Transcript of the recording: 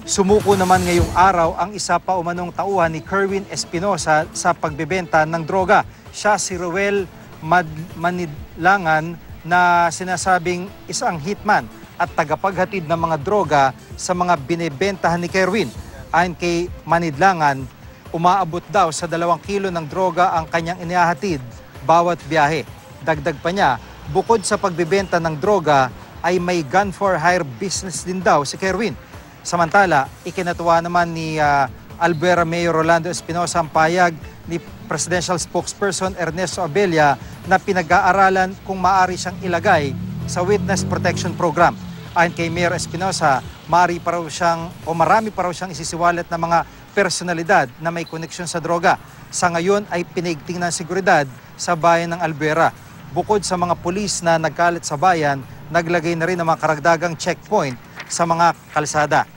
Sumuko naman ngayong araw ang isa pa umanong tauhan ni Kerwin Espinosa sa pagbebenta ng droga. Siya si Ruel Manidlangan na sinasabing isang hitman at tagapaghatid ng mga droga sa mga binebentahan ni Kerwin. Ayon kay Manidlangan, umaabot daw sa 2 kilo ng droga ang kanyang inihahatid bawat biyahe. Dagdag pa niya, bukod sa pagbebenta ng droga ay may gun for hire business din daw si Kerwin. Samantala, ikinatuwa naman ni Albuera Mayor Rolando Espinosa ang payag ni Presidential Spokesperson Ernesto Abella na pinag-aaralan kung maaari siyang ilagay sa Witness Protection Program. Ayon kay Mayor Espinosa, marami pa raw siyang isisiwalat na mga personalidad na may koneksyon sa droga. Sa ngayon ay pinaigting ng seguridad sa bayan ng Albuera. Bukod sa mga pulis na nagkalat sa bayan, naglagay na rin ng mga karagdagang checkpoint sa mga kalsada.